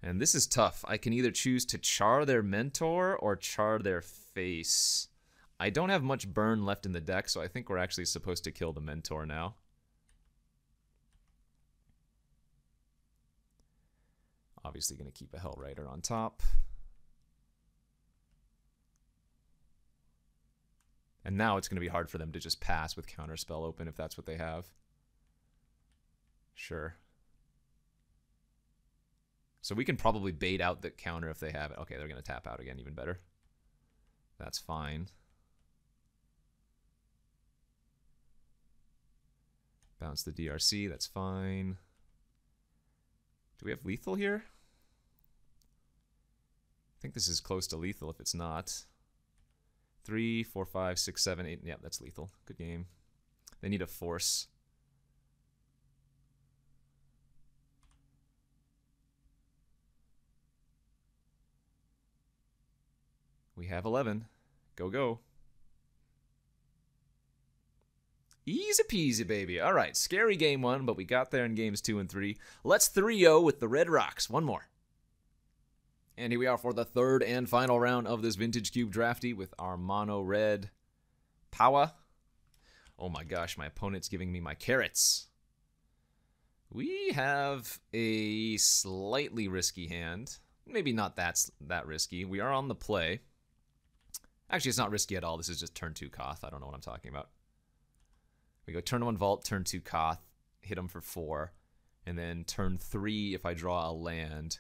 And this is tough. I can either choose to char their Mentor or char their face. I don't have much burn left in the deck, so I think we're actually supposed to kill the Mentor now. Obviously going to keep a Hellrider on top. And now it's going to be hard for them to just pass with Counterspell open if that's what they have. Sure. So we can probably bait out the counter if they have it. Okay, they're going to tap out again, even better. That's fine. Bounce the DRC, that's fine. Do we have lethal here? I think this is close to lethal if it's not. 3, 4, 5, 6, 7, 8. Yeah, that's lethal. Good game. They need a force. We have 11. Go, go. Easy peasy, baby. All right, scary game 1, but we got there in games 2 and 3. Let's 3-0 with the Red Rocks. One more. And here we are for the 3rd and final round of this Vintage Cube Drafty with our mono red Power. Oh my gosh, my opponent's giving me my carrots. We have a slightly risky hand. Maybe not that risky. We are on the play. Actually, it's not risky at all. This is just turn 2 Koth. I don't know what I'm talking about. We go turn 1 Vault, turn 2 Koth, hit him for 4. And then turn 3, if I draw a land,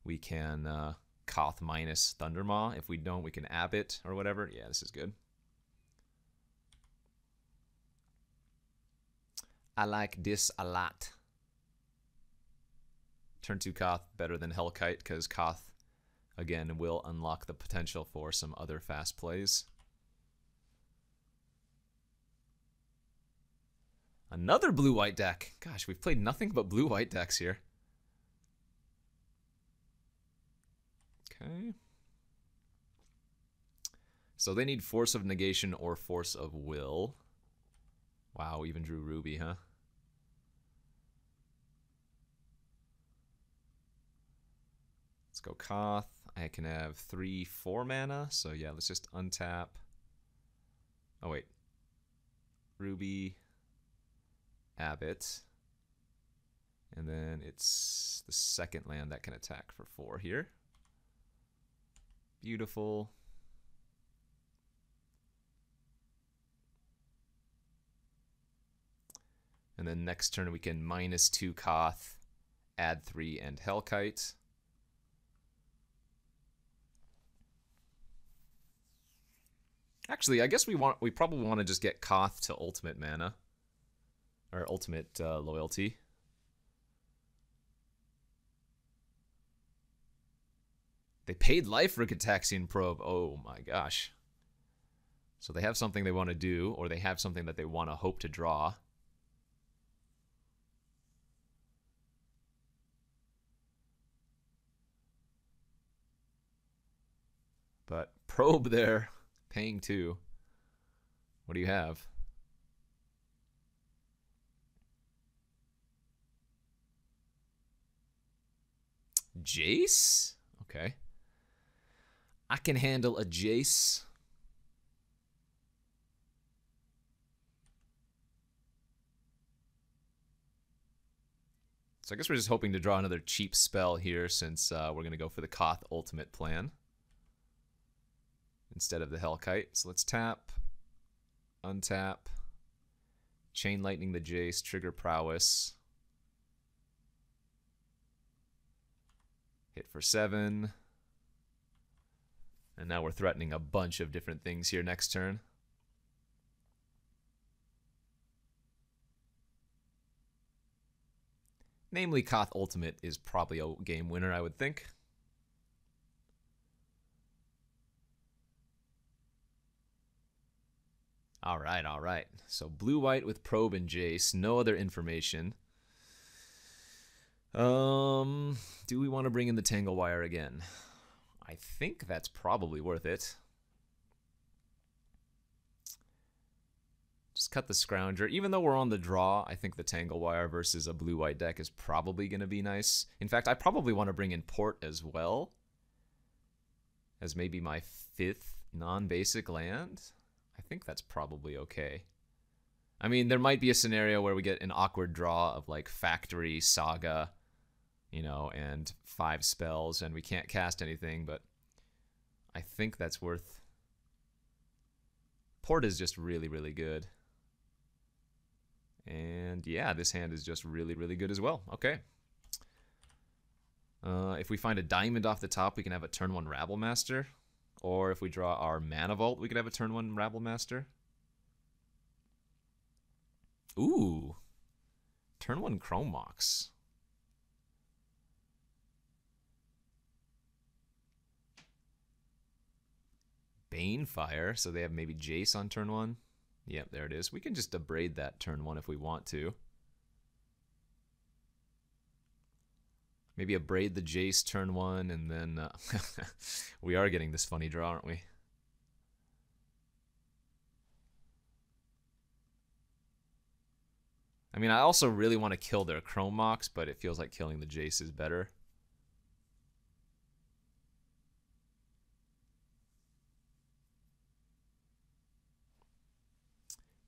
we can Koth minus Thundermaw. If we don't, we can Abbot or whatever. Yeah, this is good. I like this a lot. Turn 2 Koth better than Hellkite because Koth, again, will unlock the potential for some other fast plays. Another blue-white deck. Gosh, we've played nothing but blue-white decks here. Okay. So they need Force of Negation or Force of Will. Wow, even drew Ruby, huh? Let's go Koth. I can have 3/4 mana, so yeah, let's just untap. Oh wait. Ruby, Abbott. And then it's the second land that can attack for 4 here. Beautiful. And then next turn we can -2 Koth, add 3, and Hellkite. Actually, I guess we probably want to just get Koth to ultimate mana. Or ultimate loyalty. They paid life for Cataxian Probe. Oh my gosh. So they have something they want to do, or they have something that they want to hope to draw. But Probe there, paying 2. What do you have? Jace? Okay. I can handle a Jace. So I guess we're just hoping to draw another cheap spell here since we're going to go for the Koth ultimate plan instead of the Hellkite. So let's tap, untap, Chain Lightning the Jace, trigger Prowess. Hit for 7. And now we're threatening a bunch of different things here next turn. Namely, Koth Ultimate is probably a game winner, I would think. All right. So blue-white with Probe and Jace. No other information. Do we want to bring in the Tangle Wire again? I think that's probably worth it. Just cut the Scrounger. Even though we're on the draw, I think the Tangle Wire versus a blue-white deck is probably going to be nice. In fact, I probably want to bring in Port as well as maybe my 5th non-basic land. I think that's probably okay. I mean, there might be a scenario where we get an awkward draw of like Factory, Saga, you know, and 5 spells, and we can't cast anything, but I think that's worth... Port is just really, really good. And yeah, this hand is just really, really good as well. Okay. If we find a diamond off the top, we can have a turn 1 Rabble Master. Or if we draw our Mana Vault, we could have a turn 1 Rabble Master. Ooh. Turn 1 Chrome Mox. Banefire, so they have maybe Jace on turn 1. Yep, there it is. We can just abrade that turn 1 if we want to. Maybe abrade the Jace turn 1, and then... we are getting this funny draw, aren't we? I mean, I also really want to kill their Chrome Mox, but it feels like killing the Jace is better.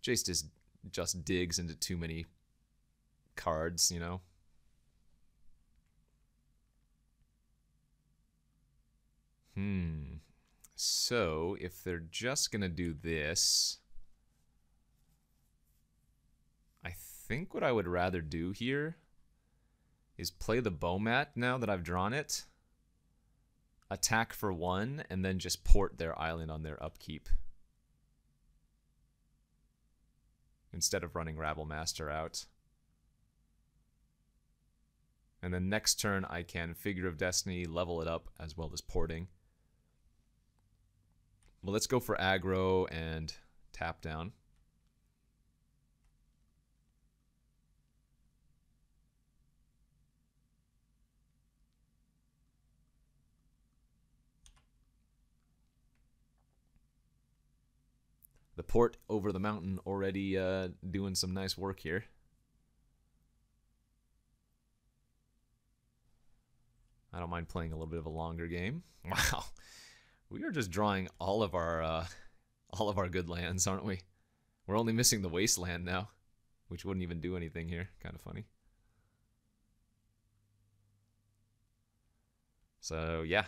Jace just digs into too many cards, you know? So, if they're just going to do this, I think what I would rather do here is play the Bowmat now that I've drawn it, attack for 1, and then just port their island on their upkeep, instead of running Rabble Master out. And then next turn I can Figure of Destiny, level it up, as well as porting. Well, let's go for aggro and tap down. port over the mountain already doing some nice work here. I don't mind playing a little bit of a longer game. Wow, we are just drawing all of our good lands, aren't we? We're only missing the wasteland now, which wouldn't even do anything here. Kind of funny. So yeah,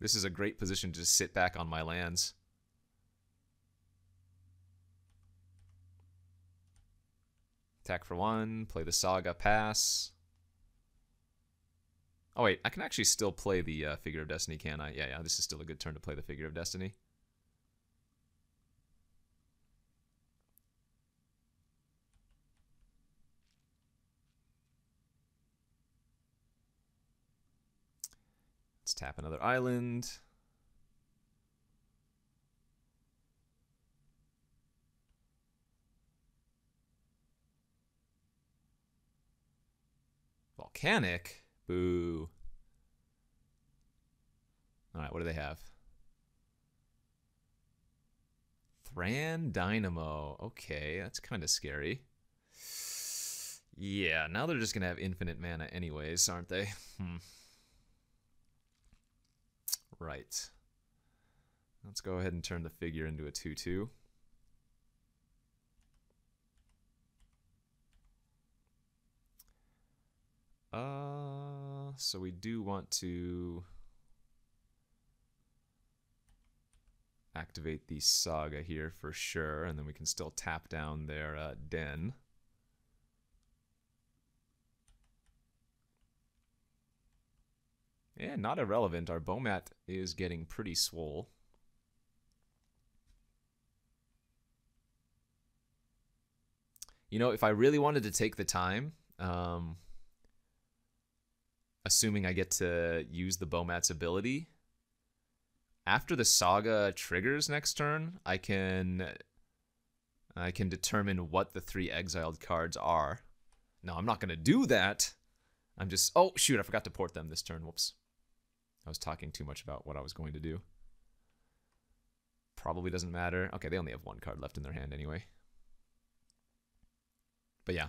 this is a great position to just sit back on my lands. Attack for 1, play the Saga, pass. Oh wait, I can actually still play the Figure of Destiny, can I? Yeah, this is still a good turn to play the Figure of Destiny. Let's tap another island. Volcanic? Boo. Alright, what do they have? Thran Dynamo. Okay, that's kind of scary. Yeah, now they're just going to have infinite mana anyways, aren't they? Right. Let's go ahead and turn the figure into a 2/2. So we do want to activate the Saga here for sure, and then we can still tap down their den. Yeah, not irrelevant. Our Bomat is getting pretty swole. You know, if I really wanted to take the time, assuming I get to use the Bomat's ability, after the Saga triggers next turn, I can determine what the 3 exiled cards are. Now, I'm not going to do that. I'm just... Oh, shoot, I forgot to port them this turn. Whoops. I was talking too much about what I was going to do. Probably doesn't matter. Okay, they only have 1 card left in their hand anyway. But yeah,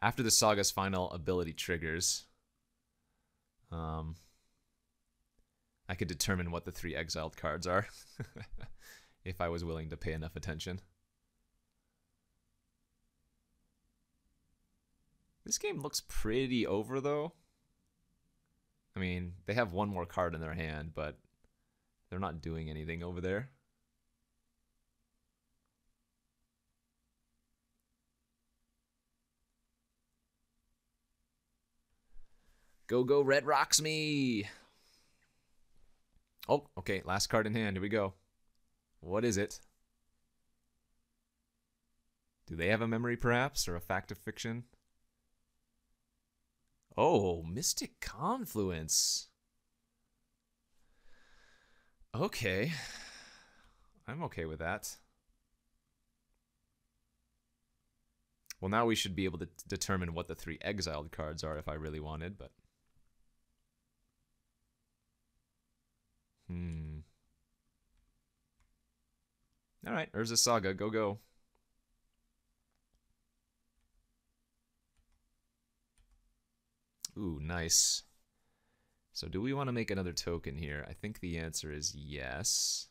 after the Saga's final ability triggers, I could determine what the 3 exiled cards are if I was willing to pay enough attention. This game looks pretty over, though. I mean, they have 1 more card in their hand, but they're not doing anything over there. Go, go, Red Rocks me! Oh, okay, last card in hand. Here we go. What is it? Do they have a memory, perhaps, or a fact of fiction? Oh, Mystic Confluence. Okay. I'm okay with that. Well, now we should be able to determine what the 3 exiled cards are if I really wanted, but... Alright, Urza Saga, go, go. Ooh, nice. So do we want to make another token here? I think the answer is yes.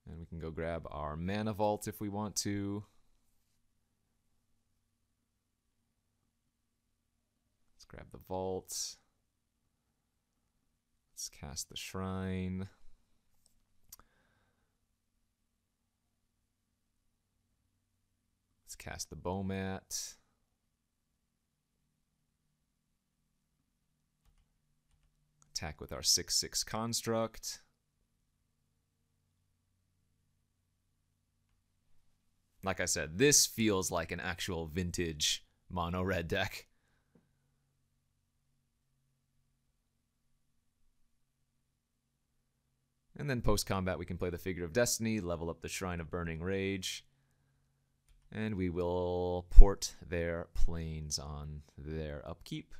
And we can go grab our Mana Vault if we want to. Let's grab the Vault. Let's cast the Shrine. Let's cast the Bomat. Attack with our 6/6 construct. Like I said, this feels like an actual vintage mono red deck. And then post-combat we can play the Figure of Destiny, level up the Shrine of Burning Rage, and we will port their planes on their upkeep.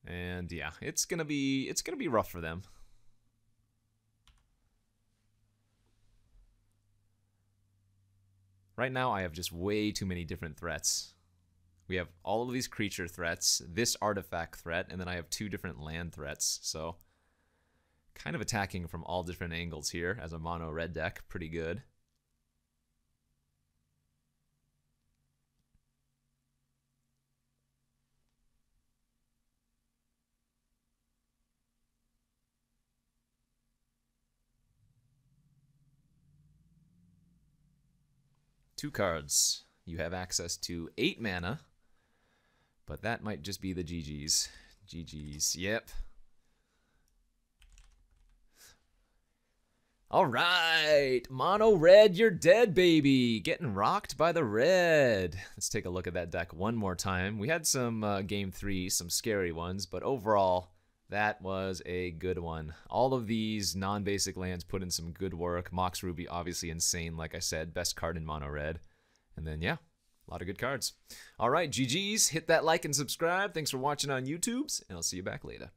And yeah, it's gonna be rough for them. Right now, I have just way too many different threats. We have all of these creature threats, this artifact threat, and then I have 2 different land threats. So kind of attacking from all different angles here as a mono red deck. Pretty good. Two cards. You have access to 8 mana, but that might just be the GG's. GG's, yep. All right, mono red, you're dead, baby. Getting rocked by the red. Let's take a look at that deck one more time. We had some game 3, some scary ones, but overall, that was a good one. All of these non-basic lands put in some good work. Mox Ruby, obviously insane, like I said. Best card in mono red. And then, yeah, a lot of good cards. All right, GG's. Hit that like and subscribe. Thanks for watching on YouTubes, and I'll see you back later.